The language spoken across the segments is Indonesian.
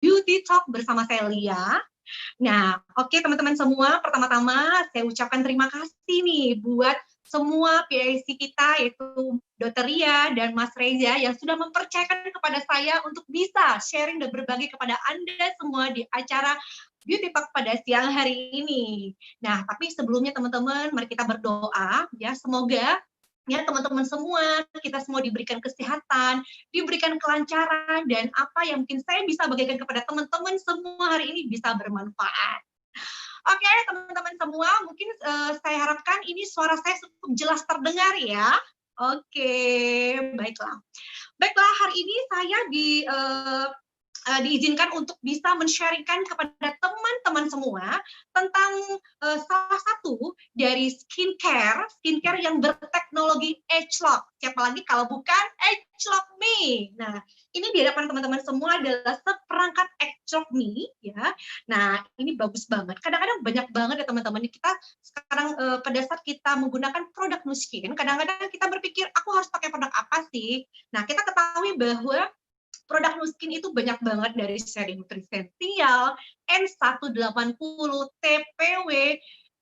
Beauty Talk bersama saya Lia. Nah, oke teman-teman semua, pertama-tama saya ucapkan terima kasih nih buat semua PIC kita, yaitu Dr. Ria dan Mas Reza yang sudah mempercayakan kepada saya untuk bisa sharing dan berbagi kepada Anda semua di acara Beauty Talk pada siang hari ini. Nah, tapi sebelumnya teman-teman, mari kita berdoa ya, semoga ya teman-teman semua, kita semua diberikan kesehatan, diberikan kelancaran, dan apa yang mungkin saya bisa bagikan kepada teman-teman semua hari ini bisa bermanfaat. Oke, teman-teman semua, mungkin saya harapkan ini suara saya cukup jelas terdengar ya. Oke, baiklah. Baiklah, hari ini saya diizinkan untuk bisa men-sharingkan kepada teman-teman semua tentang salah satu dari skincare yang berteknologi ageLOC. Siapa lagi kalau bukan ageLOC Me. Nah, ini di hadapan teman-teman semua adalah seperangkat ageLOC Me ya. Nah, ini bagus banget. Kadang-kadang banyak banget ya teman-teman, kita sekarang pada saat kita menggunakan produk Nu Skin, kadang-kadang kita berpikir aku harus pakai produk apa sih? Nah, kita ketahui bahwa produk Nu Skin itu banyak banget, dari seri Nutrisensial, N180, TPW,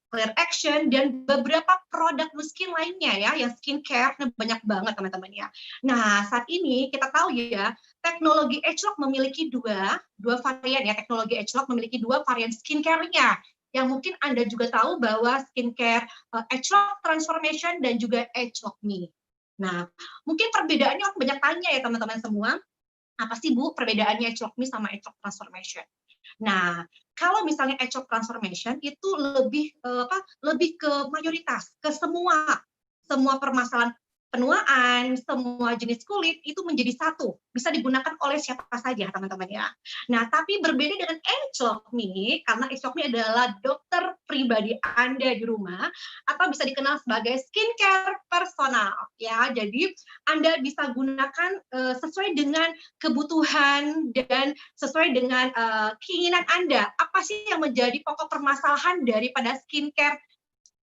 Clear Action, dan beberapa produk Nu Skin lainnya ya, yang skincare banyak banget teman-teman ya. Nah, saat ini kita tahu ya, teknologi ageLOC memiliki dua varian ya, teknologi ageLOC memiliki dua varian skincare-nya. Yang mungkin Anda juga tahu bahwa skincare ageLOC Transformation dan juga ageLOC Me. Nah, mungkin perbedaannya banyak tanya ya teman-teman semua. Apa sih Bu perbedaannya ageLOC Me sama ageLOC Transformation? Nah, kalau misalnya ageLOC Transformation itu lebih ke mayoritas, ke semua permasalahan penuaan, semua jenis kulit itu menjadi satu, bisa digunakan oleh siapa saja teman-teman ya. Nah, tapi berbeda dengan ageLOC Me, karena ageLOC Me adalah dokter pribadi Anda di rumah, atau bisa dikenal sebagai skincare personal ya. Jadi Anda bisa gunakan sesuai dengan kebutuhan dan sesuai dengan keinginan Anda. Apa sih yang menjadi pokok permasalahan daripada skincare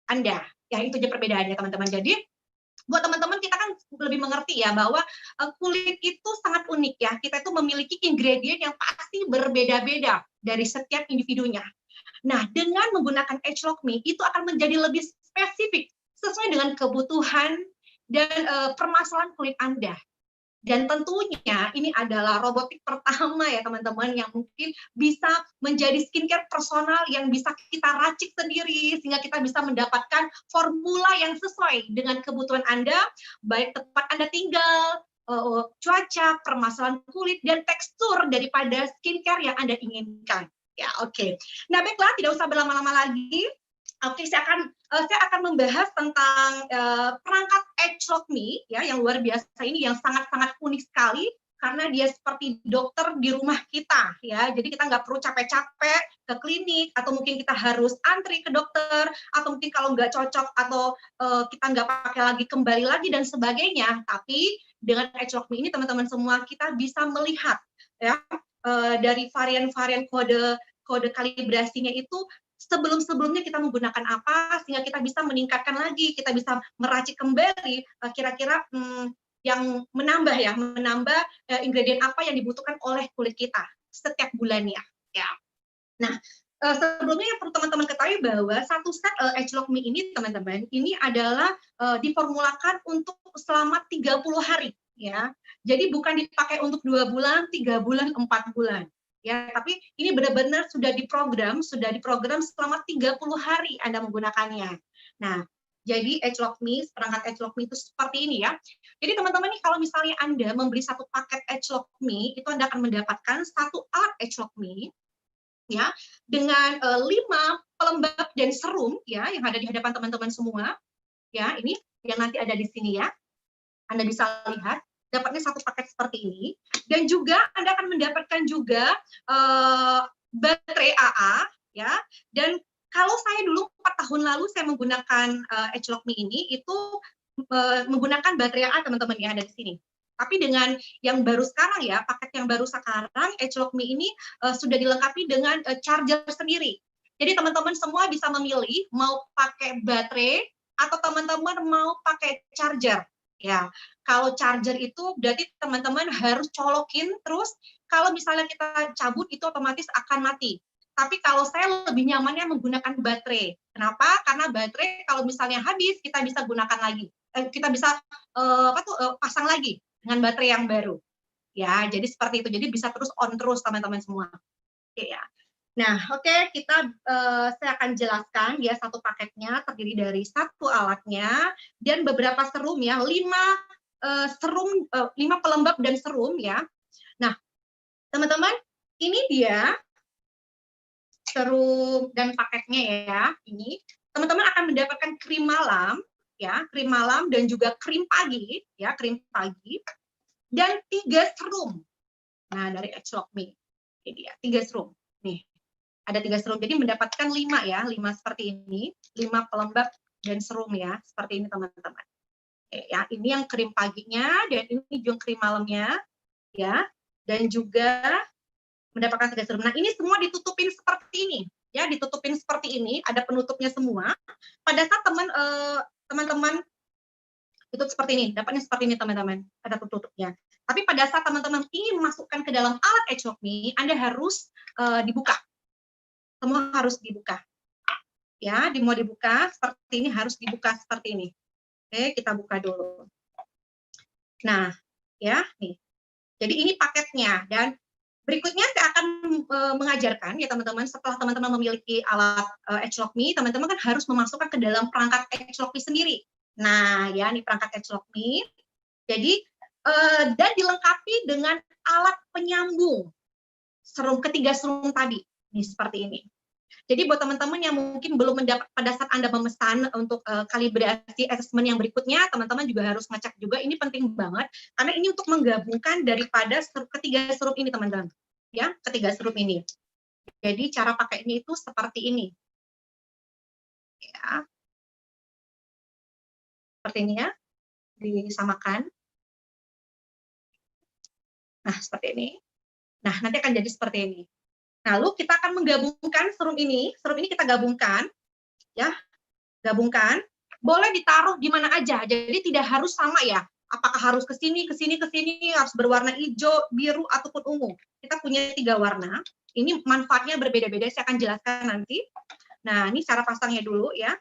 Anda? Ya, itu aja perbedaannya teman-teman. Jadi buat teman-teman, kita kan lebih mengerti ya bahwa kulit itu sangat unik ya. Kita itu memiliki ingredient yang pasti berbeda-beda dari setiap individunya. Nah, dengan menggunakan ageLOC Me itu akan menjadi lebih spesifik sesuai dengan kebutuhan dan permasalahan kulit Anda. Dan tentunya ini adalah robotik pertama ya teman-teman, yang mungkin bisa menjadi skincare personal yang bisa kita racik sendiri, sehingga kita bisa mendapatkan formula yang sesuai dengan kebutuhan Anda, baik tempat Anda tinggal, cuaca, permasalahan kulit, dan tekstur daripada skincare yang Anda inginkan. Ya, oke. Nah, baiklah, tidak usah berlama-lama lagi. Oke, saya akan membahas tentang perangkat ageLOC Me ya, yang luar biasa ini, yang sangat-sangat unik sekali karena dia seperti dokter di rumah kita ya. Jadi kita nggak perlu capek-capek ke klinik, atau mungkin kita harus antri ke dokter, atau mungkin kalau nggak cocok atau kita nggak pakai lagi, kembali lagi dan sebagainya. Tapi dengan ageLOC Me ini teman-teman semua, kita bisa melihat ya dari varian-varian kode kalibrasinya itu, sebelum-sebelumnya kita menggunakan apa, sehingga kita bisa meningkatkan lagi, kita bisa meracik kembali kira-kira yang menambah ingredient apa yang dibutuhkan oleh kulit kita setiap bulannya ya. Nah, sebelumnya yang perlu teman-teman ketahui bahwa satu set ageLOC Me ini teman-teman, ini adalah diformulakan untuk selama 30 hari ya. Jadi bukan dipakai untuk 2 bulan, 3 bulan, 4 bulan. Ya, tapi ini benar-benar sudah diprogram selama 30 hari Anda menggunakannya. Nah, jadi ageLOC Me, perangkat ageLOC Me itu seperti ini ya. Jadi teman-teman nih, kalau misalnya Anda membeli satu paket ageLOC Me, itu Anda akan mendapatkan satu alat ageLOC Me ya, dengan 5 pelembab dan serum ya, yang ada di hadapan teman-teman semua. Ya, ini yang nanti ada di sini ya. Anda bisa lihat, dapatnya satu paket seperti ini, dan juga Anda akan mendapatkan juga baterai AA ya. Dan kalau saya dulu 4 tahun lalu saya menggunakan ageLOC Me ini, itu menggunakan baterai AA teman-teman ya, ada di sini. Tapi dengan yang baru sekarang ya, paket yang baru sekarang, ageLOC Me ini sudah dilengkapi dengan charger sendiri. Jadi teman-teman semua bisa memilih mau pakai baterai atau teman-teman mau pakai charger. Ya, kalau charger itu berarti teman-teman harus colokin terus kalau misalnya kita cabut itu otomatis akan mati. Tapi kalau saya lebih nyamannya menggunakan baterai. Kenapa? Karena baterai kalau misalnya habis kita bisa gunakan lagi. Kita bisa pasang lagi dengan baterai yang baru. Ya, jadi seperti itu. Jadi bisa terus on terus teman-teman semua. Oke ya. Nah, oke, saya akan jelaskan ya satu paketnya terdiri dari satu alatnya dan beberapa serum ya, 5 pelembab dan serum ya. Nah, teman-teman, ini dia serum dan paketnya ya. Ini teman-teman akan mendapatkan krim malam ya, krim malam dan juga krim pagi ya, krim pagi dan 3 serum. Nah, dari Edgelok Me. Ini dia, 3 serum. Nih. Ada 3 serum, jadi mendapatkan 5 ya, 5 seperti ini, 5 pelembab dan serum ya, seperti ini teman-teman. Ya, ini yang krim paginya dan ini juga krim malamnya ya, dan juga mendapatkan 3 serum. Nah, ini semua ditutupin seperti ini ya, ditutupin seperti ini, ada penutupnya semua. Pada saat teman-teman tutup seperti ini, dapatnya seperti ini teman-teman, ada tutupnya. Tapi pada saat teman-teman ingin masukkan ke dalam alat Edgelok Me, Anda harus dibuka. Semua harus dibuka. Ya, mau dibuka seperti ini, harus dibuka seperti ini. Oke, kita buka dulu. Nah, ya, nih. Jadi ini paketnya dan berikutnya saya akan mengajarkan ya teman-teman, setelah teman-teman memiliki alat Edgelok Me, teman-teman kan harus memasukkan ke dalam perangkat Edgelok Me sendiri. Nah, ya, ini perangkat Edgelok Me. Jadi dan dilengkapi dengan alat penyambung ketiga serum tadi. Ini seperti ini. Jadi buat teman-teman yang mungkin belum mendapat pada saat Anda memesan untuk kalibrasi assessment yang berikutnya, teman-teman juga harus ngecek juga, ini penting banget karena ini untuk menggabungkan daripada ketiga serum ini teman-teman. Ya, ketiga serum ini. Jadi cara pakainya itu seperti ini. Ya. Seperti ini ya. Disamakan. Nah, seperti ini. Nah, nanti akan jadi seperti ini. Lalu kita akan menggabungkan serum ini kita gabungkan, ya, gabungkan. Boleh ditaruh di mana aja, jadi tidak harus sama ya. Apakah harus ke sini, harus berwarna hijau, biru, ataupun ungu. Kita punya 3 warna. Ini manfaatnya berbeda-beda, saya akan jelaskan nanti. Nah, ini cara pasangnya dulu ya.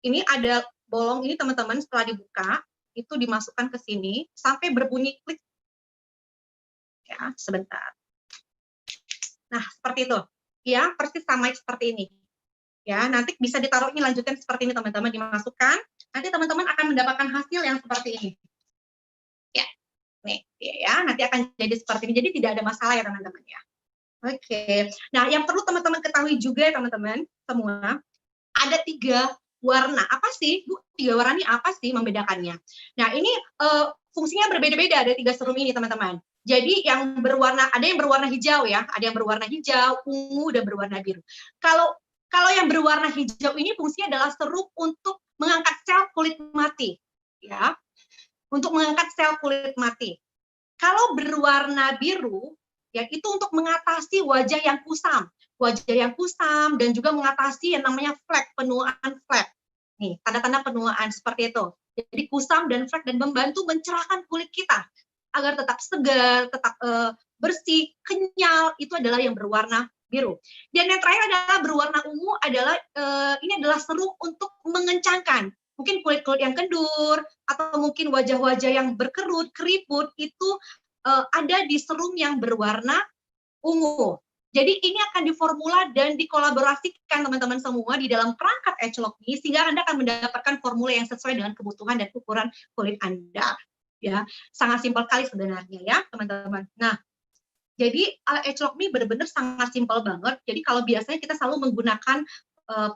Ini ada bolong ini teman-teman, setelah dibuka, itu dimasukkan ke sini, sampai berbunyi klik. Ya, sebentar. Nah, seperti itu. Ya, persis sama seperti ini. Ya, nanti bisa ditaruh ini, lanjutkan seperti ini teman-teman, dimasukkan. Nanti teman-teman akan mendapatkan hasil yang seperti ini. Ya, nih, ya, nanti akan jadi seperti ini. Jadi tidak ada masalah ya teman-teman ya. Oke. Nah, yang perlu teman-teman ketahui juga teman-teman semua, ada 3 warna. Apa sih, Bu? 3 warna ini apa sih membedakannya? Nah, ini fungsinya berbeda-beda, ada 3 serum ini teman-teman. Jadi yang berwarna, ada yang berwarna hijau ya, ada yang berwarna hijau, ungu, dan berwarna biru. Kalau yang berwarna hijau ini fungsinya adalah serum untuk mengangkat sel kulit mati, ya, untuk mengangkat sel kulit mati. Kalau berwarna biru, ya itu untuk mengatasi wajah yang kusam dan juga mengatasi yang namanya flek, penuaan flek. Nih, tanda-tanda penuaan seperti itu. Jadi kusam dan flek dan membantu mencerahkan kulit kita agar tetap segar, tetap bersih, kenyal, itu adalah yang berwarna biru. Dan yang terakhir adalah berwarna ungu, ini adalah serum untuk mengencangkan. Mungkin kulit-kulit yang kendur, atau mungkin wajah-wajah yang berkerut, keriput, itu ada di serum yang berwarna ungu. Jadi ini akan diformula dan dikolaborasikan teman-teman semua di dalam perangkat Edgelok Me, sehingga Anda akan mendapatkan formula yang sesuai dengan kebutuhan dan ukuran kulit Anda. Ya, sangat simpel kali sebenarnya ya teman-teman. Nah, jadi Edgelok Me benar-benar sangat simpel banget. Jadi kalau biasanya kita selalu menggunakan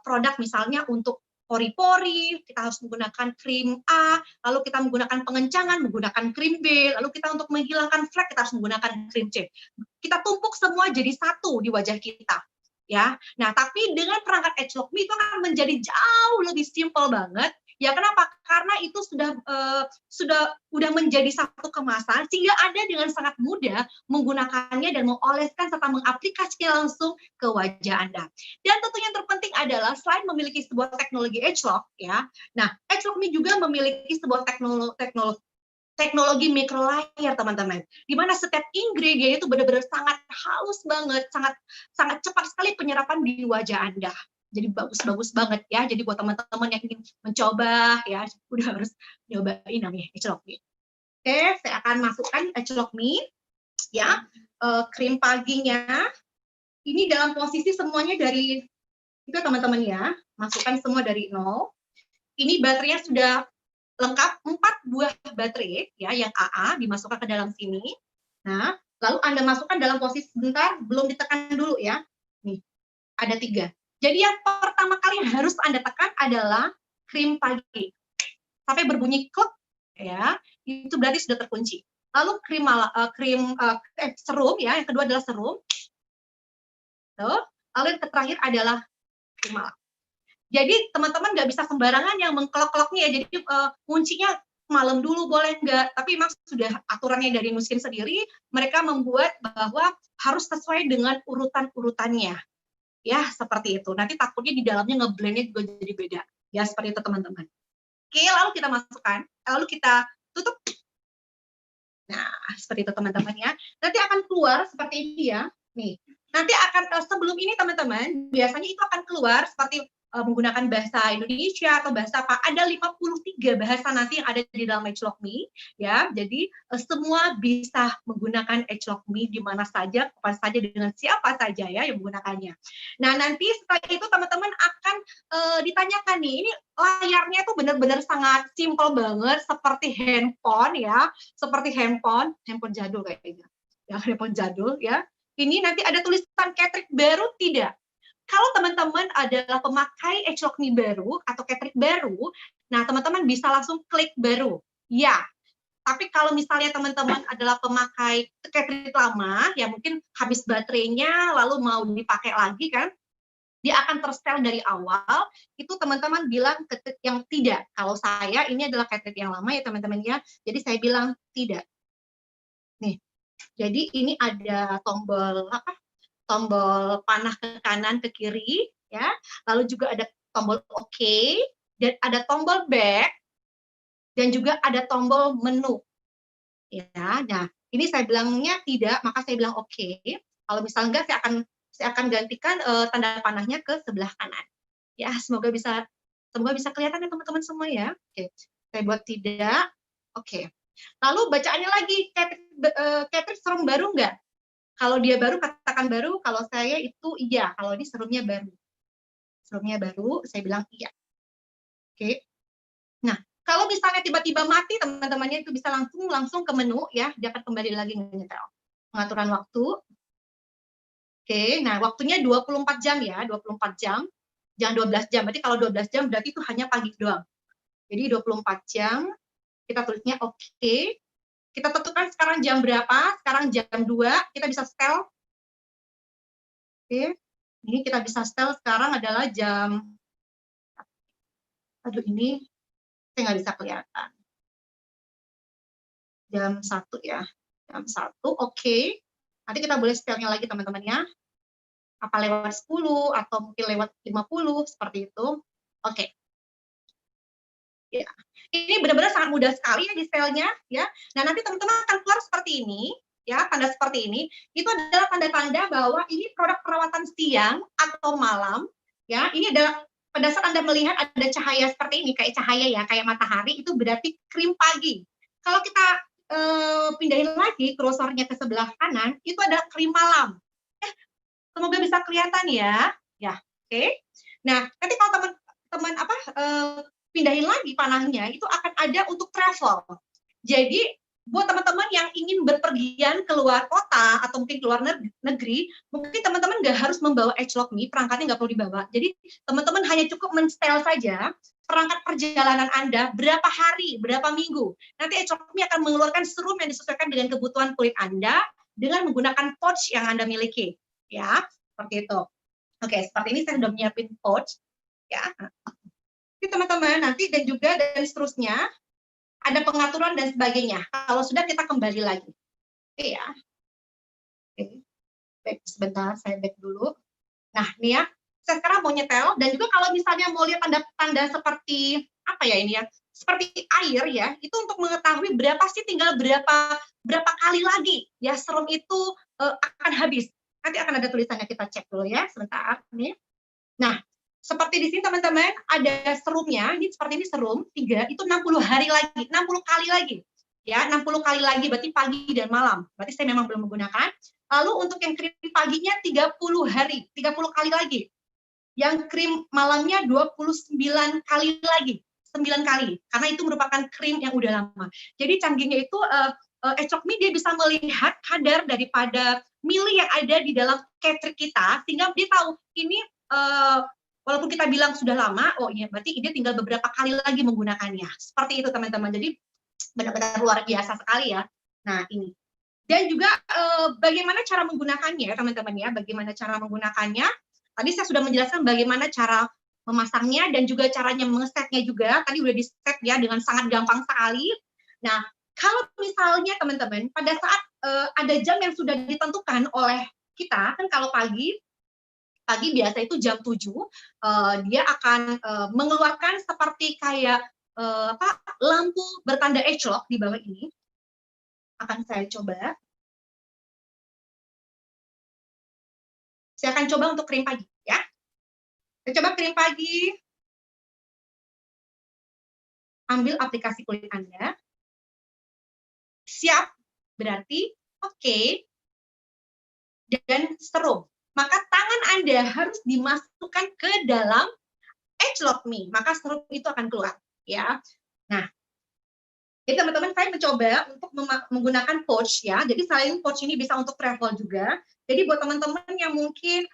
produk misalnya untuk pori-pori, kita harus menggunakan krim A, lalu kita menggunakan pengencangan, menggunakan krim B, lalu kita untuk menghilangkan flek kita harus menggunakan krim C. Kita tumpuk semua jadi satu di wajah kita. Ya, nah tapi dengan perangkat Edgelok Me itu akan menjadi jauh lebih simpel banget. Ya kenapa? Karena itu sudah menjadi satu kemasan sehingga Anda dengan sangat mudah menggunakannya dan mengoleskan serta mengaplikasikan langsung ke wajah Anda. Dan tentunya yang terpenting adalah selain memiliki sebuah teknologi Edgelok ya. Nah, Edgelok Me juga memiliki sebuah teknologi micro layer teman-teman, di mana setiap ingredient itu benar-benar sangat halus banget, sangat cepat sekali penyerapan di wajah Anda. Jadi bagus banget ya. Jadi buat teman-teman yang ingin mencoba ya, udah harus nyobain namanya Agelock Me. Oke, saya akan masukkan Agelock Me ya. Krim paginya ini dalam posisi semuanya dari itu teman-teman ya, masukkan semua dari 0. Ini baterainya sudah lengkap 4 buah baterai ya yang AA dimasukkan ke dalam sini. Nah, lalu Anda masukkan dalam posisi sebentar, belum ditekan dulu ya. Nih, ada 3. Jadi yang pertama kali yang harus Anda tekan adalah krim pagi. Sampai berbunyi klek ya, itu berarti sudah terkunci. Lalu serum ya, yang kedua adalah serum. Tuh. Lalu yang terakhir adalah krim malam. Jadi teman-teman nggak bisa sembarangan yang mengkelok-keloknya ya. Jadi kuncinya malam dulu boleh nggak, tapi memang sudah aturannya dari Nuskin sendiri, mereka membuat bahwa harus sesuai dengan urutan-urutannya. Ya, seperti itu. Nanti takutnya di dalamnya ngeblendnya juga jadi beda. Ya, seperti itu teman-teman. Oke, lalu kita masukkan, lalu kita tutup. Nah, seperti itu teman-teman ya. Nanti akan keluar seperti ini ya. Nih, nanti akan sebelum ini teman-teman, biasanya itu akan keluar seperti menggunakan bahasa Indonesia atau bahasa apa, ada 53 bahasa nanti yang ada di dalam Agelock Me ya. Jadi semua bisa menggunakan Agelock Me di mana saja, kapan saja, dengan siapa saja ya yang menggunakannya. Nah, nanti setelah itu teman-teman akan ditanyakan nih, ini layarnya tuh benar-benar sangat simple banget seperti handphone ya, seperti handphone jadul kayaknya. Ya, handphone jadul ya. Ini nanti ada tulisan Catrick baru tidak? Kalau teman-teman adalah pemakai Agelock Me baru atau Catrick baru, nah teman-teman bisa langsung klik baru. Ya, tapi kalau misalnya teman-teman adalah pemakai Catrick lama, ya mungkin habis baterainya lalu mau dipakai lagi kan, dia akan tersetel dari awal, itu teman-teman bilang yang tidak. Kalau saya, ini adalah Catrick yang lama ya teman-teman ya, jadi saya bilang tidak. Nih, jadi ini ada tombol apa? Tombol panah ke kanan ke kiri ya, lalu juga ada tombol OK dan ada tombol back dan juga ada tombol menu ya. Nah, ini saya bilangnya tidak, maka saya bilang OK. Kalau misalnya enggak, saya akan gantikan tanda panahnya ke sebelah kanan ya. Semoga bisa kelihatan ya teman-teman semua ya. Oke, saya buat tidak. Oke, lalu bacaannya lagi, Catrick serum baru enggak? Kalau dia baru, katakan baru. Kalau saya itu iya. Kalau ini serumnya baru. Serumnya baru, saya bilang iya. Oke. Nah, kalau misalnya tiba-tiba mati, teman-temannya itu bisa langsung ke menu ya. Dia akan kembali lagi nyetel. Pengaturan waktu. Oke, nah waktunya 24 jam ya. 24 jam. Jangan 12 jam. Berarti kalau 12 jam berarti itu hanya pagi doang. Jadi 24 jam. Kita tulisnya oke. Kita tentukan sekarang jam berapa. Sekarang jam 2. Kita bisa setel. Oke, ini kita bisa setel sekarang adalah jam, aduh ini saya nggak bisa kelihatan, jam 1 ya, jam 1, oke. Nanti kita boleh setelnya lagi teman-teman ya, apa lewat 10 atau mungkin lewat 50, seperti itu, oke. Ya, ini benar-benar sangat mudah sekali ya di setelnya ya. Nah, nanti teman-teman akan keluar seperti ini ya, tanda seperti ini. Itu adalah tanda-tanda bahwa ini produk perawatan siang atau malam ya. Ini adalah pada saat Anda melihat ada cahaya seperti ini, kayak cahaya ya, kayak matahari, itu berarti krim pagi. Kalau kita pindahin lagi kursornya ke sebelah kanan, itu ada krim malam. Semoga bisa kelihatan ya. Ya, oke. Nah, nanti kalau teman-teman pindahin lagi panahnya, itu akan ada untuk travel. Jadi buat teman-teman yang ingin berpergian keluar kota atau mungkin keluar negeri, mungkin teman-teman nggak harus membawa Agelock Me, perangkatnya nggak perlu dibawa. Jadi teman-teman hanya cukup men-setel saja perangkat perjalanan Anda berapa hari, berapa minggu. Nanti Agelock Me akan mengeluarkan serum yang disesuaikan dengan kebutuhan kulit Anda dengan menggunakan pouch yang Anda miliki. Ya, seperti itu. Oke, seperti ini saya sudah menyiapin pouch. Ya, teman-teman nanti dan juga dan seterusnya ada pengaturan dan sebagainya. Kalau sudah kita kembali lagi. Oke ya. Oke. Baik, sebentar saya back dulu. Nah, ini ya. Saya sekarang mau nyetel dan juga kalau misalnya mau lihat tanda-tanda seperti apa ya ini ya, seperti air ya, itu untuk mengetahui berapa sih tinggal berapa kali lagi ya serum itu akan habis. Nanti akan ada tulisannya, kita cek dulu ya sebentar nih. Nah, seperti di sini teman-teman ada serumnya, ini seperti ini serum 3 itu 60 hari lagi, 60 kali lagi. Ya, 60 kali lagi berarti pagi dan malam. Berarti saya memang belum menggunakan. Lalu untuk yang krim paginya 30 hari, 30 kali lagi. Yang krim malamnya 29 kali lagi, 9 kali. Karena itu merupakan krim yang udah lama. Jadi canggihnya itu ECLOC-Me dia bisa melihat kadar daripada mili yang ada di dalam cartridge kita, sehingga dia tahu ini walaupun kita bilang sudah lama, oh iya berarti ini tinggal beberapa kali lagi menggunakannya. Seperti itu teman-teman. Jadi benar-benar luar biasa sekali ya. Nah ini. Dan juga bagaimana cara menggunakannya teman-teman ya, bagaimana cara menggunakannya. Tadi saya sudah menjelaskan bagaimana cara memasangnya dan juga caranya mengesetnya juga. Tadi udah di-set ya dengan sangat gampang sekali. Nah, kalau misalnya teman-teman pada saat ada jam yang sudah ditentukan oleh kita, kan kalau pagi biasa itu jam 7, dia akan mengeluarkan seperti kayak lampu bertanda ECLOC di bawah ini. Akan saya coba. Saya akan coba untuk krim pagi ya. Saya coba krim pagi. Ambil aplikasi kulit Anda. Siap, berarti oke. Dan serum. Maka tangan Anda harus dimasukkan ke dalam ECLOC-Me, maka serum itu akan keluar ya. Nah, jadi teman-teman saya mencoba untuk menggunakan pouch ya. Jadi selain pouch ini bisa untuk travel juga. Jadi buat teman-teman yang mungkin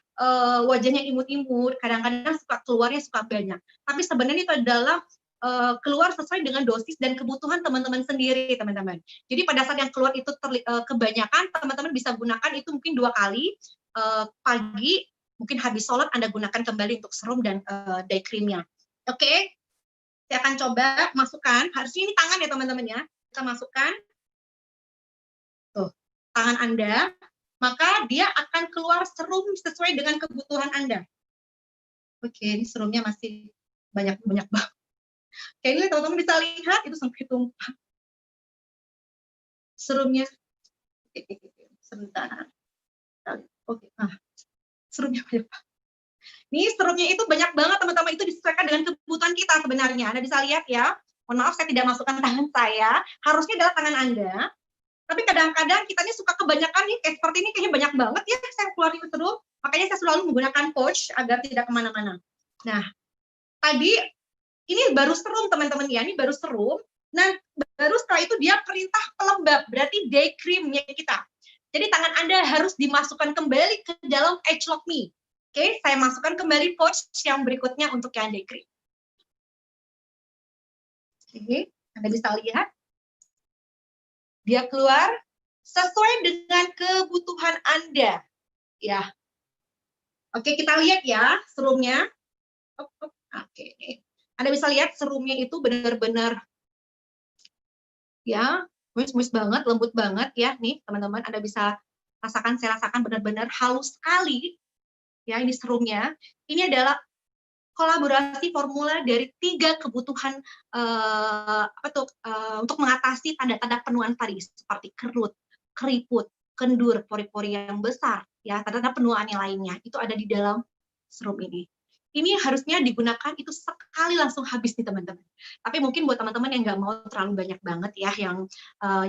wajahnya imut-imut, kadang-kadang suka keluarnya suka banyak. Tapi sebenarnya itu adalah keluar sesuai dengan dosis dan kebutuhan teman-teman sendiri, teman-teman. Jadi pada saat yang keluar itu kebanyakan, teman-teman bisa gunakan itu mungkin 2 kali pagi, mungkin habis sholat Anda gunakan kembali untuk serum dan day creamnya. Oke, saya akan coba masukkan. Harusnya ini tangan ya teman-teman ya. Kita masukkan. Tuh, tangan Anda. Maka dia akan keluar serum sesuai dengan kebutuhan Anda. Oke, ini serumnya masih banyak banget. Oke, ini teman-teman bisa lihat itu sampai tumpah. Serumnya. Sebentar. Oke, serumnya banyak banget. Nih serumnya itu banyak banget teman-teman, itu disesuaikan dengan kebutuhan kita sebenarnya. Anda bisa lihat ya. Mohon maaf saya tidak masukkan tangan saya, harusnya adalah tangan Anda. Tapi kadang-kadang kita ini suka kebanyakan nih, kayak seperti ini kayaknya banyak banget ya saya keluarin serum. Makanya saya selalu menggunakan pouch agar tidak kemana-mana. Nah, tadi ini baru serum teman-teman ya, ini baru serum. Nah, baru setelah itu dia perintah pelembab, berarti day creamnya kita. Jadi tangan Anda harus dimasukkan kembali ke dalam ECLOC-Me. Oke, saya masukkan kembali pouch yang berikutnya untuk yang day cream. Oke, Anda bisa lihat. Dia keluar sesuai dengan kebutuhan Anda. Ya. Oke, kita lihat ya serumnya. Oke. Anda bisa lihat serumnya itu benar-benar ya, moist banget, lembut banget ya. Nih, teman-teman, Anda bisa rasakan, saya rasakan benar-benar halus sekali. Ya, ini serumnya. Ini adalah kolaborasi formula dari 3 kebutuhan untuk mengatasi tanda-tanda penuaan pari seperti kerut, keriput, kendur, pori-pori yang besar, ya tanda-tanda penuaan yang lainnya itu ada di dalam serum ini. Ini harusnya digunakan itu sekali langsung habis nih teman-teman. Tapi mungkin buat teman-teman yang nggak mau terlalu banyak banget ya yang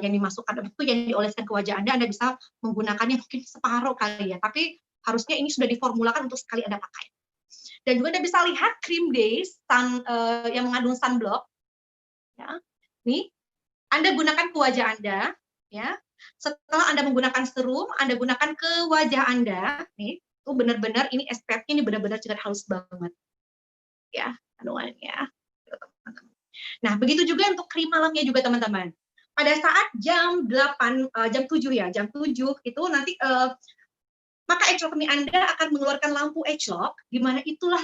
dimasukkan itu yang dioleskan ke wajah Anda bisa menggunakannya mungkin separuh kali ya. Tapi harusnya ini sudah diformulakan untuk sekali Anda pakai. Dan juga Anda bisa lihat cream base yang mengandung sunblock. Ya. Nih, Anda gunakan ke wajah Anda. Ya. Setelah Anda menggunakan serum, Anda gunakan ke wajah Anda. Nih, itu benar-benar ini SPF-nya ini benar-benar sangat halus banget. Ya, kandungannya. Nah, begitu juga untuk krim malamnya juga teman-teman. Pada saat jam 8, jam 7 ya, jam 7 itu nanti maka ECLOC-Me Anda akan mengeluarkan lampu ECLOC, di mana itulah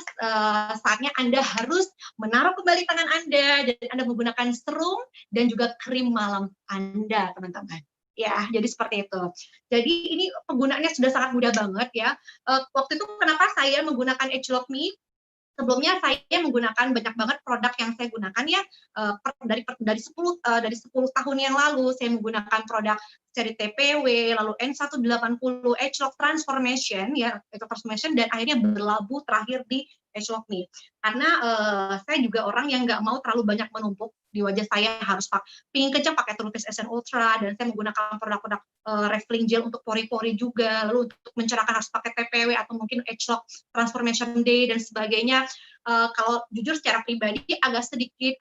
saatnya Anda harus menaruh kembali tangan Anda dan Anda menggunakan serum dan juga krim malam Anda, teman-teman. Ya, jadi seperti itu. Jadi ini penggunaannya sudah sangat mudah banget ya. Waktu itu kenapa saya menggunakan ECLOC-Me? Sebelumnya saya menggunakan banyak banget produk yang saya gunakan ya, dari 10 tahun yang lalu saya menggunakan produk seri TPW, lalu N180, Edgelock Transformation ya, Edgelock Transformation, dan akhirnya berlabuh terakhir di Edgelock Me. Karena saya juga orang yang nggak mau terlalu banyak menumpuk di wajah saya, harus pingin kencang pakai True Face Essence Ultra, dan saya menggunakan produk-produk Revlin Gel untuk pori-pori juga, lalu untuk mencerahkan harus pakai TPW atau mungkin Edgelock Transformation Day dan sebagainya. Kalau jujur secara pribadi agak sedikit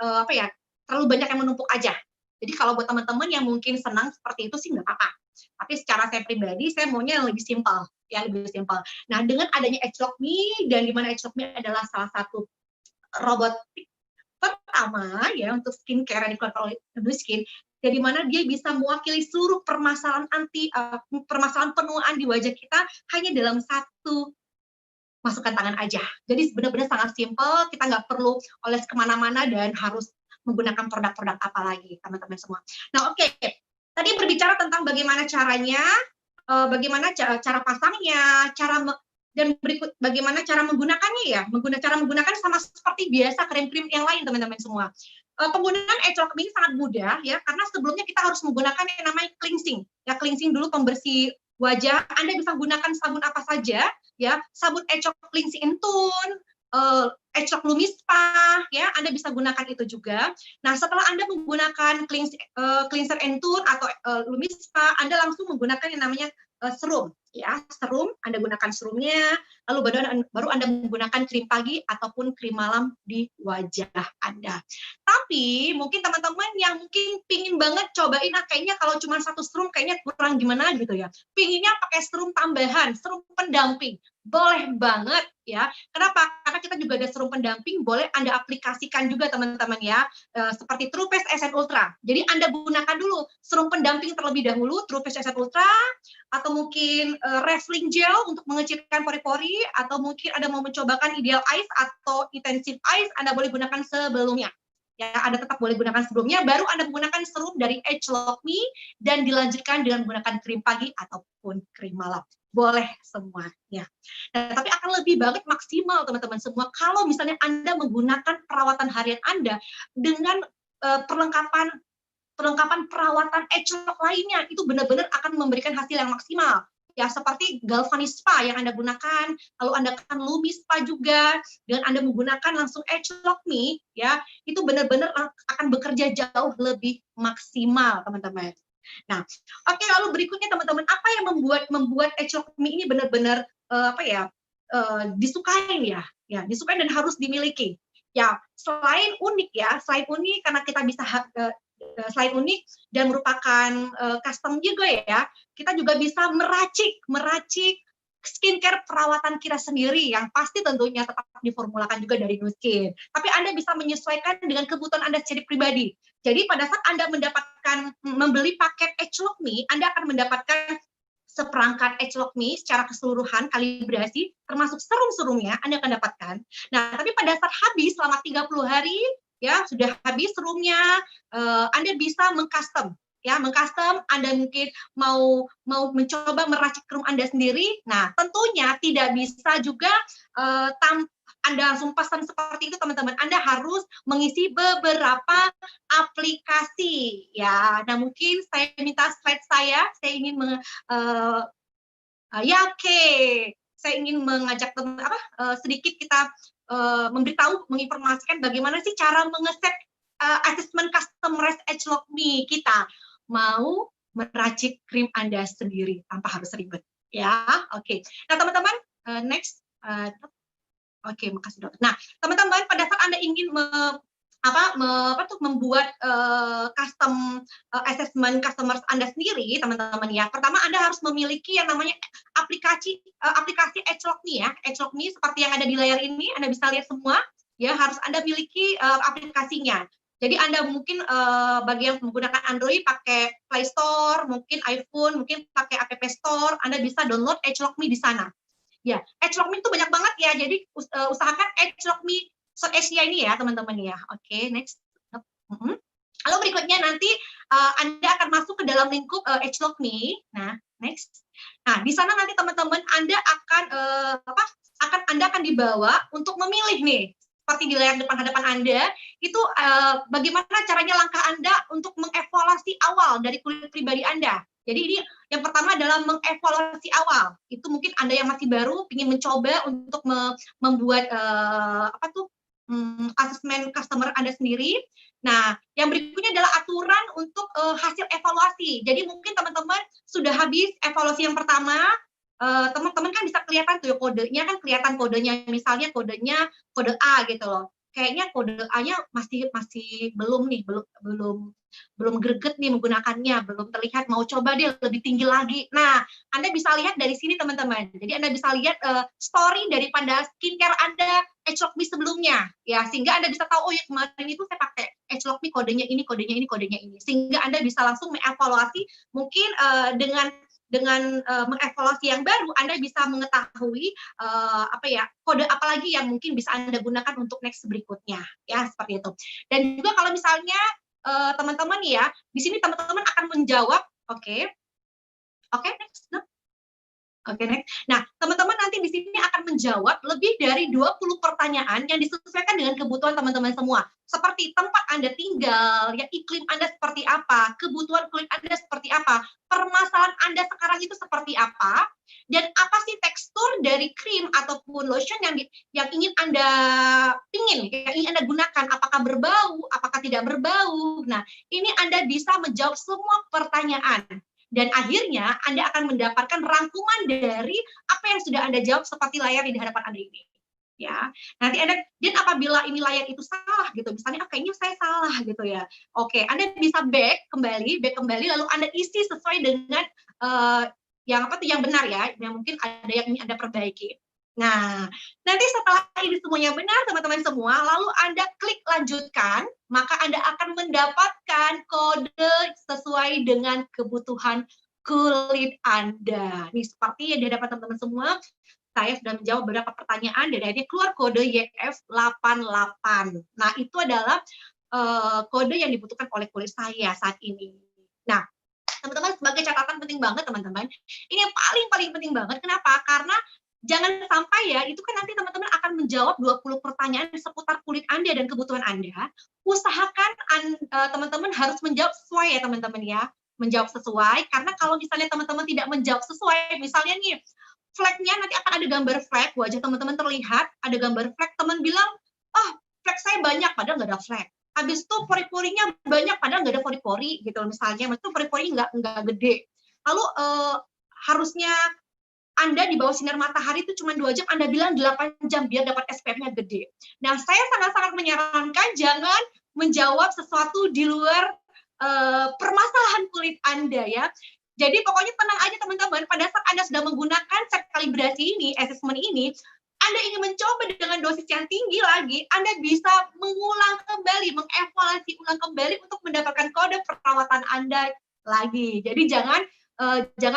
terlalu banyak yang menumpuk aja. Jadi kalau buat teman-teman yang mungkin senang seperti itu sih nggak apa-apa. Tapi secara saya pribadi saya maunya yang lebih simpel, ya lebih simpel. Nah, dengan adanya Edgelock Me, dan di mana Edgelock Me adalah salah satu robot pertama ya untuk skincare yang dikeluarkan oleh Nuskin, dari mana dia bisa mewakili seluruh permasalahan penuaan di wajah kita hanya dalam satu masukkan tangan aja. Jadi benar-benar sangat simpel, kita nggak perlu oles kemana-mana dan harus menggunakan produk-produk apa lagi, teman-teman semua. Nah, oke. Tadi berbicara tentang bagaimana caranya, bagaimana cara pasangnya, dan berikut bagaimana cara menggunakannya ya. Cara menggunakan sama seperti biasa krim-krim yang lain, teman-teman semua. Penggunaan Edgelock Me sangat mudah ya, karena sebelumnya kita harus menggunakan yang namanya cleansing. Ya, cleansing dulu pembersih wajah. Anda bisa gunakan sabun apa saja ya, sabun Edgelock Cleansing and Tone, Edgelock Lumispa ya, Anda bisa gunakan itu juga. Nah, setelah Anda menggunakan cleanser and tone atau Lumispa, Anda langsung menggunakan yang namanya serum ya, serum. Anda gunakan serumnya, lalu baru Anda menggunakan krim pagi ataupun krim malam di wajah Anda. Tapi mungkin teman-teman yang mungkin pingin banget cobain, kayaknya kalau cuma satu serum kayaknya kurang gimana gitu ya, pinginnya pakai serum tambahan, serum pendamping, boleh banget ya. Kenapa? Karena kita juga ada serum pendamping, boleh Anda aplikasikan juga teman-teman ya, seperti True Face Essence Ultra. Jadi Anda gunakan dulu serum pendamping terlebih dahulu, True Face Essence Ultra, atau mungkin Revlin Gel untuk mengecilkan pori-pori, atau mungkin Anda mau mencobakan Ideal Eyes atau Intensive Eyes, Anda boleh gunakan sebelumnya. Ya, Anda tetap boleh gunakan sebelumnya, baru Anda menggunakan serum dari Edgelock Me, dan dilanjutkan dengan menggunakan krim pagi ataupun krim malam. Boleh semuanya. Nah, tapi akan lebih banget maksimal teman-teman semua kalau misalnya Anda menggunakan perawatan harian Anda dengan perlengkapan perawatan Edgelock lainnya, itu benar-benar akan memberikan hasil yang maksimal. Ya, seperti Galvanic Spa yang Anda gunakan, lalu Anda kan Lumi Spa juga, dengan Anda menggunakan langsung Edgelock Me, ya, itu benar-benar akan bekerja jauh lebih maksimal, teman-teman. Nah, oke, lalu berikutnya teman-teman, apa yang membuat Edgelock Me ini benar-benar disukain ya, disukain dan harus dimiliki. Ya, selain unik karena kita bisa selain unik dan merupakan custom juga ya, kita juga bisa meracik skincare perawatan kita sendiri yang pasti tentunya tetap diformulakan juga dari Nuskin. Tapi Anda bisa menyesuaikan dengan kebutuhan Anda sendiri pribadi. Jadi pada saat Anda membeli paket Edgelock Me, Anda akan mendapatkan seperangkat Edgelock Me secara keseluruhan, kalibrasi, termasuk serum-serumnya Anda akan dapatkan. Nah, tapi pada saat habis selama 30 hari, ya sudah habis serumnya, Anda bisa mengcustom Anda mungkin mau mencoba meracik krim Anda sendiri. Nah, tentunya tidak bisa juga Anda langsung pesan seperti itu, teman-teman. Anda harus mengisi beberapa aplikasi ya. Nah, mungkin saya minta slide saya ingin saya ingin mengajak sedikit kita menginformasikan bagaimana sih cara mengeset assessment customized Edgelock Me kita. Mau meracik krim Anda sendiri tanpa harus ribet ya. Oke. Nah, teman-teman, next. Oke, makasih dokter. Nah, teman-teman, pada saat Anda ingin membuat custom assessment customer Anda sendiri, teman-teman ya. Pertama, Anda harus memiliki yang namanya aplikasi Edgelock Me ya. Edgelock Me seperti yang ada di layar ini, Anda bisa lihat semua ya, harus Anda miliki aplikasinya. Jadi Anda mungkin bagi yang menggunakan Android pakai Play Store, mungkin iPhone, mungkin pakai App Store, Anda bisa download Edgelock Me di sana. Ya, Edgelock Me itu banyak banget ya. Jadi usahakan Edgelock Me Asia ini ya, teman-teman ya. Oke, next. Lalu berikutnya nanti Anda akan masuk ke dalam lingkup Edgelock Me. Nah, next. Nah, di sana nanti teman-teman Anda akan Anda akan dibawa untuk memilih nih, seperti di layar depan hadapan Anda, itu bagaimana caranya langkah Anda untuk mengevaluasi awal dari kulit pribadi Anda. Jadi ini yang pertama adalah mengevaluasi awal. Itu mungkin Anda yang masih baru ingin mencoba untuk membuat asesmen customer Anda sendiri. Nah, yang berikutnya adalah aturan untuk hasil evaluasi. Jadi mungkin teman-teman sudah habis evaluasi yang pertama, teman-teman kan bisa kelihatan tuh kodenya, kan kelihatan kodenya, misalnya kodenya kode A gitu loh. Kayaknya kode A-nya masih belum nih, belum greget nih menggunakannya, belum terlihat, mau coba deh lebih tinggi lagi. Nah, Anda bisa lihat dari sini teman-teman. Jadi Anda bisa lihat story daripada skincare Anda Edgelok Me sebelumnya, ya, sehingga Anda bisa tahu, oh ya kemarin itu saya pakai Edgelok Me kodenya ini, kodenya ini, kodenya ini, sehingga Anda bisa langsung mengevaluasi. Mungkin dengan mengevaluasi yang baru, Anda bisa mengetahui kode apa lagi yang mungkin bisa Anda gunakan untuk next berikutnya, ya seperti itu. Dan juga kalau misalnya teman-teman ya, di sini teman-teman akan menjawab, oke, next. Oke, next. Nah, teman-teman nanti di sini akan menjawab lebih dari 20 pertanyaan yang disesuaikan dengan kebutuhan teman-teman semua. Seperti tempat Anda tinggal, ya, iklim Anda seperti apa, kebutuhan kulit Anda seperti apa, permasalahan Anda sekarang itu seperti apa, dan apa sih tekstur dari krim ataupun lotion yang ingin Anda ingin Anda gunakan, apakah berbau, apakah tidak berbau. Nah, ini Anda bisa menjawab semua pertanyaan. Dan akhirnya Anda akan mendapatkan rangkuman dari apa yang sudah Anda jawab seperti layar di hadapan Anda ini. Ya, nanti Anda, dan apabila ini layar itu salah gitu, misalnya kayaknya saya salah gitu ya. Oke, Anda bisa back kembali, lalu Anda isi sesuai dengan yang benar ya, yang mungkin ada yang ingin Anda perbaiki. Nah, nanti setelah ini semuanya benar, teman-teman semua, lalu Anda klik lanjutkan, maka Anda akan mendapatkan kode sesuai dengan kebutuhan kulit Anda. Nih, seperti yang di hadapan teman-teman semua, saya sudah menjawab beberapa pertanyaan, dan akhirnya keluar kode YF88. Nah, itu adalah kode yang dibutuhkan oleh kulit saya saat ini. Nah, teman-teman, sebagai catatan penting banget, teman-teman, ini yang paling penting banget. Kenapa? Karena jangan sampai ya, itu kan nanti teman-teman akan menjawab 20 pertanyaan seputar kulit Anda dan kebutuhan Anda. Usahakan teman-teman harus menjawab sesuai ya, teman-teman ya. Menjawab sesuai, karena kalau misalnya teman-teman tidak menjawab sesuai, misalnya nih, flagnya nanti akan ada gambar flag, wajah teman-teman terlihat, ada gambar flag, teman bilang, oh, flag saya banyak, padahal nggak ada flag. Habis itu pori-porinya banyak, padahal nggak ada pori-pori gitu misalnya, maksudnya pori-porinya nggak gede. Lalu harusnya Anda di bawah sinar matahari itu cuma 2 jam, Anda bilang 8 jam biar dapat SPF-nya gede. Nah, saya sangat-sangat menyarankan jangan menjawab sesuatu di luar permasalahan kulit Anda ya. Jadi pokoknya tenang aja teman-teman, pada saat Anda sudah menggunakan set kalibrasi ini, assessment ini, Anda ingin mencoba dengan dosis yang tinggi lagi, Anda bisa mengulang kembali, mengevaluasi ulang kembali untuk mendapatkan kode perawatan Anda lagi. Jadi jangan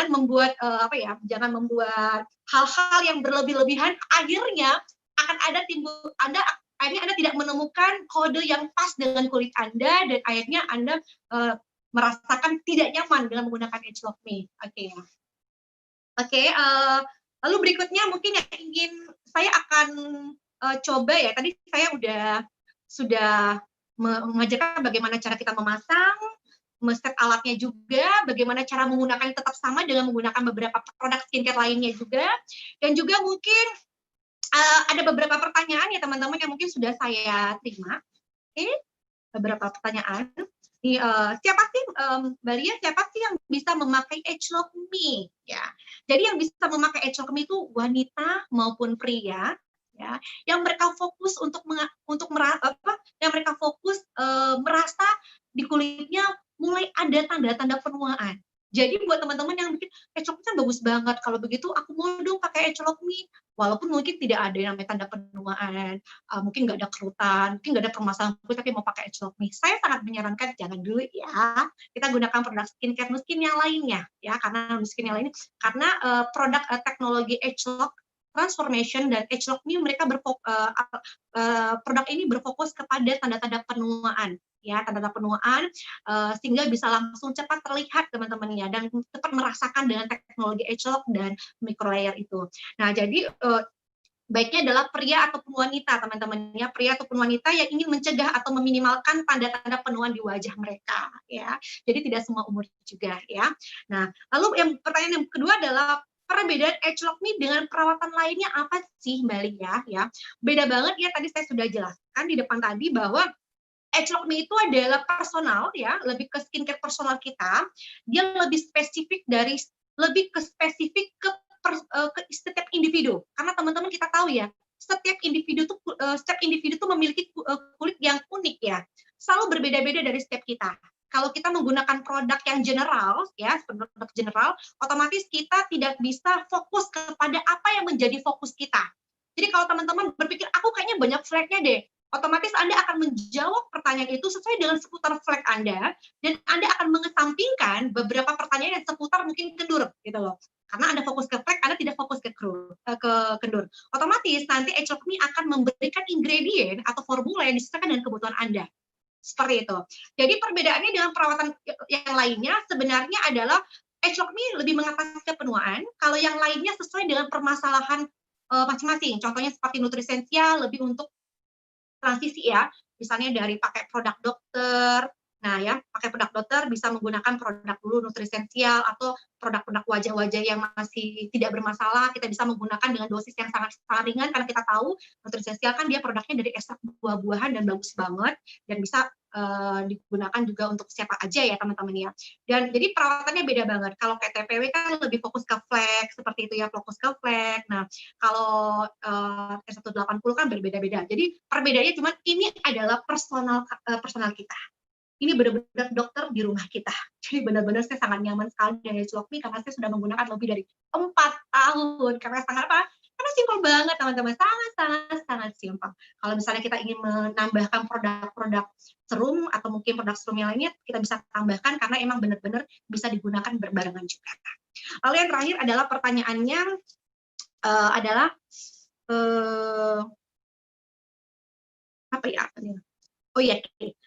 membuat jangan membuat hal-hal yang berlebih-lebihan, akhirnya akan ada akhirnya Anda tidak menemukan kode yang pas dengan kulit Anda, dan akhirnya Anda merasakan tidak nyaman dengan menggunakan Edgelok Me. Oke, lalu berikutnya mungkin yang ingin saya akan coba ya, tadi saya sudah mengajarkan bagaimana cara kita memasang, set alatnya juga, bagaimana cara menggunakannya tetap sama dengan menggunakan beberapa produk skincare lainnya juga, dan juga mungkin ada beberapa pertanyaan ya teman-teman yang mungkin sudah saya terima. Oke, beberapa pertanyaan. Nih, siapa sih Mbak Lia, siapa sih yang bisa memakai Edgelok Me? Ya, jadi yang bisa memakai Edgelok Me itu wanita maupun pria, ya, yang mereka fokus merasa di kulitnya mulai ada tanda-tanda penuaan. Jadi buat teman-teman yang bikin Edgelok Me kan bagus banget, kalau begitu aku mau dong pakai Edgelok Me, walaupun mungkin tidak ada yang namanya tanda penuaan, mungkin nggak ada kerutan, mungkin nggak ada permasalahan kulit, tapi mau pakai Edgelok Me. Saya sangat menyarankan jangan dulu ya, kita gunakan produk skincare Nuskin yang lainnya ya, karena Nuskin yang lainnya, karena produk teknologi Edgelok Transformation dan Edgelok Me mereka produk ini berfokus kepada tanda-tanda penuaan ya, tanda-tanda penuaan sehingga bisa langsung cepat terlihat teman-teman ya, dan cepat merasakan dengan teknologi Edgelok dan micro layer itu. Nah, jadi baiknya adalah pria ataupun wanita, teman-teman ya, pria ataupun wanita yang ingin mencegah atau meminimalkan tanda-tanda penuaan di wajah mereka ya. Jadi tidak semua umur juga ya. Nah, lalu pertanyaan yang kedua adalah perbedaan age lock me dengan perawatan lainnya apa sih Mbak Lia ya? Beda banget ya, tadi saya sudah jelaskan di depan tadi bahwa age lock me itu adalah personal ya, lebih ke skincare personal kita. Dia lebih ke spesifik ke setiap individu. Karena teman-teman kita tahu ya, setiap individu tuh memiliki kulit yang unik ya, selalu berbeda-beda dari setiap kita. Kalau kita menggunakan produk yang general ya, produk general, otomatis kita tidak bisa fokus kepada apa yang menjadi fokus kita. Jadi kalau teman-teman berpikir aku kayaknya banyak flek-nya deh, otomatis Anda akan menjawab pertanyaan itu sesuai dengan seputar flek Anda, dan Anda akan mengesampingkan beberapa pertanyaan yang seputar mungkin kendur gitu loh. Karena Anda fokus ke flek, Anda tidak fokus ke kendur. Otomatis nanti age lock me akan memberikan ingredient atau formula yang disesuaikan dengan kebutuhan Anda. Seperti itu. Jadi perbedaannya dengan perawatan yang lainnya sebenarnya adalah age lock me lebih mengatasi kepenuaan, kalau yang lainnya sesuai dengan permasalahan masing-masing. Contohnya seperti nutrisensia lebih untuk transisi ya, misalnya dari pakai produk dokter. Nah ya, pakai produk dokter bisa menggunakan produk dulu nutrisensial atau produk-produk wajah-wajah yang masih tidak bermasalah, kita bisa menggunakan dengan dosis yang sangat ringan karena kita tahu nutrisensial kan dia produknya dari ekstrak buah-buahan dan bagus banget dan bisa digunakan juga untuk siapa aja ya teman-teman ya. Dan jadi perawatannya beda banget. Kalau kayak TPW kan lebih fokus ke flek seperti itu ya, fokus ke flek. Nah, kalau T180 kan berbeda-beda. Jadi perbedaannya cuma ini adalah personal kita. Ini benar-benar dokter di rumah kita. Jadi benar-benar saya sangat nyaman sekali dengan age lock me karena saya sudah menggunakan lebih dari 4 tahun. Karena sangat apa? Karena simpel banget teman-teman, sangat simpel. Kalau misalnya kita ingin menambahkan produk-produk serum atau mungkin produk serum yang lainnya, kita bisa tambahkan karena emang benar-benar bisa digunakan berbarengan juga. Lalu yang terakhir adalah pertanyaannya adalah apa ya? Oh iya,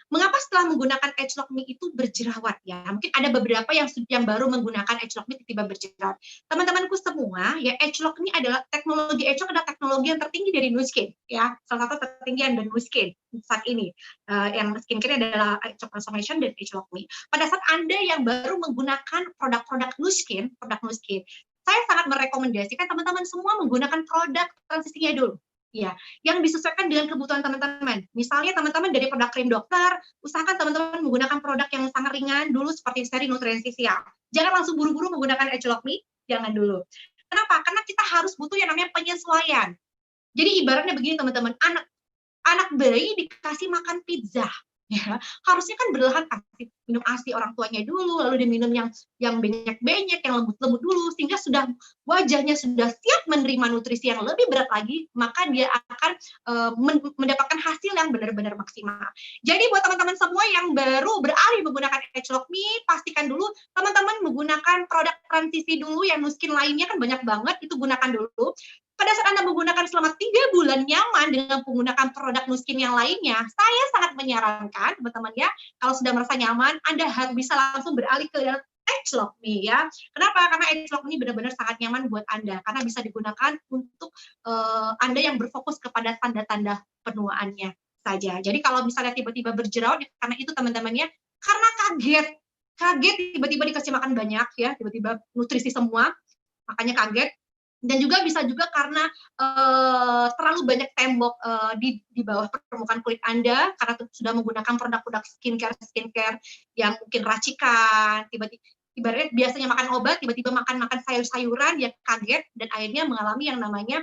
mengapa setelah menggunakan age lock me itu berjerawat ya? Mungkin ada beberapa yang baru menggunakan age lock me tiba-tiba berjerawat. Teman-temanku semua, ya age lock me adalah teknologi yang tertinggi dari Nu Skin ya, salah satu tertinggi yang dari Nu Skin saat ini. Yang skincare adalah age lock transformation dan age lock me. Pada saat Anda yang baru menggunakan produk-produk Nu Skin, saya sangat merekomendasikan teman-teman semua menggunakan produk transisinya dulu. Ya, yang disesuaikan dengan kebutuhan teman-teman. Misalnya teman-teman dari produk krim dokter, usahakan teman-teman menggunakan produk yang sangat ringan dulu seperti seri nutrisensial. Jangan langsung buru-buru menggunakan age lock me, jangan dulu. Kenapa? Karena kita harus butuh yang namanya penyesuaian. Jadi ibaratnya begini teman-teman, anak bayi dikasih makan pizza. Ya, harusnya kan berlahan kasih minum ASI orang tuanya dulu, lalu diminum yang banyak-banyak, yang lembut-lembut dulu, sehingga wajahnya sudah siap menerima nutrisi yang lebih berat lagi, maka dia akan mendapatkan hasil yang benar-benar maksimal. Jadi buat teman-teman semua yang baru beralih menggunakan age lock me, pastikan dulu teman-teman menggunakan produk transisi dulu, yang Nu Skin lainnya kan banyak banget, itu gunakan dulu. Pada saat Anda menggunakan selama 3 bulan nyaman dengan menggunakan produk Nu Skin yang lainnya, saya sangat menyarankan teman-teman ya, kalau sudah merasa nyaman, Anda harus bisa langsung beralih ke age lock me ya. Kenapa? Karena age lock me benar-benar sangat nyaman buat Anda, karena bisa digunakan untuk Anda yang berfokus kepada tanda-tanda penuaannya saja. Jadi kalau misalnya tiba-tiba berjerawat, karena itu teman-temannya, karena kaget tiba-tiba dikasih makan banyak ya, tiba-tiba nutrisi semua, makanya kaget. Dan juga bisa juga karena terlalu banyak tembok di bawah permukaan kulit Anda karena sudah menggunakan produk-produk skincare yang mungkin racikan, tiba-tiba ibaratnya biasanya makan obat, tiba-tiba makan sayur-sayuran, ya kaget dan akhirnya mengalami yang namanya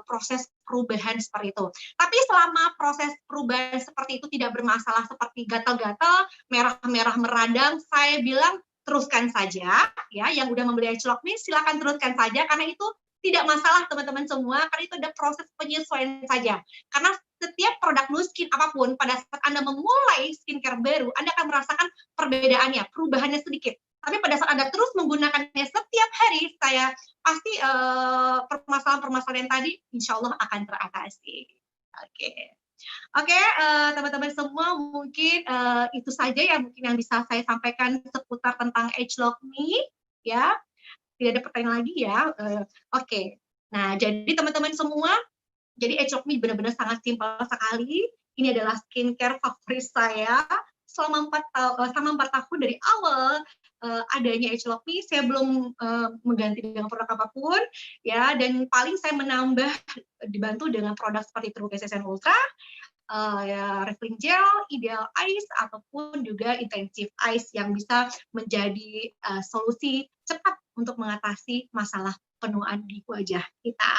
proses perubahan seperti itu. Tapi selama proses perubahan seperti itu tidak bermasalah seperti gatal-gatal, merah-merah meradang, saya bilang teruskan saja ya, yang udah membeli age lock me silakan teruskan saja karena itu tidak masalah teman-teman semua, karena itu ada proses penyesuaian saja. Karena setiap produk Nu Skin apapun, pada saat Anda memulai skincare baru, Anda akan merasakan perbedaannya, perubahannya sedikit. Tapi pada saat Anda terus menggunakannya setiap hari, saya pasti permasalahan-permasalahan tadi insya Allah akan teratasi. Oke, teman-teman semua, mungkin itu saja yang bisa saya sampaikan seputar tentang age lock me, ya. Tidak ada pertanyaan lagi ya. Oke. Nah, jadi teman-teman semua, Jadi Age of Me benar-benar sangat simpel sekali. Ini adalah skincare favorit saya selama 4 tahun dari awal adanya Age of Me, saya belum mengganti dengan produk apapun, ya. Dan paling saya menambah dibantu dengan produk seperti True Essence Ultra, ya, Refilling Gel, Ideal Ice, ataupun juga Intensive Ice yang bisa menjadi solusi cepat untuk mengatasi masalah penuaan di wajah kita.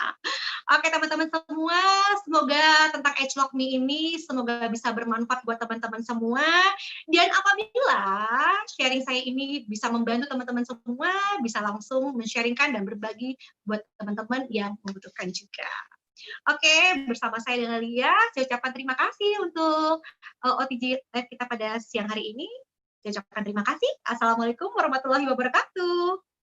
Oke teman-teman semua, semoga tentang Age Lock Me ini semoga bisa bermanfaat buat teman-teman semua. Dan apabila sharing saya ini bisa membantu teman-teman semua, bisa langsung men-sharingkan dan berbagi buat teman-teman yang membutuhkan juga. Oke, bersama saya dengan Lia, saya ucapkan terima kasih untuk OTG Live kita pada siang hari ini. Saya ucapkan terima kasih. Assalamualaikum warahmatullahi wabarakatuh.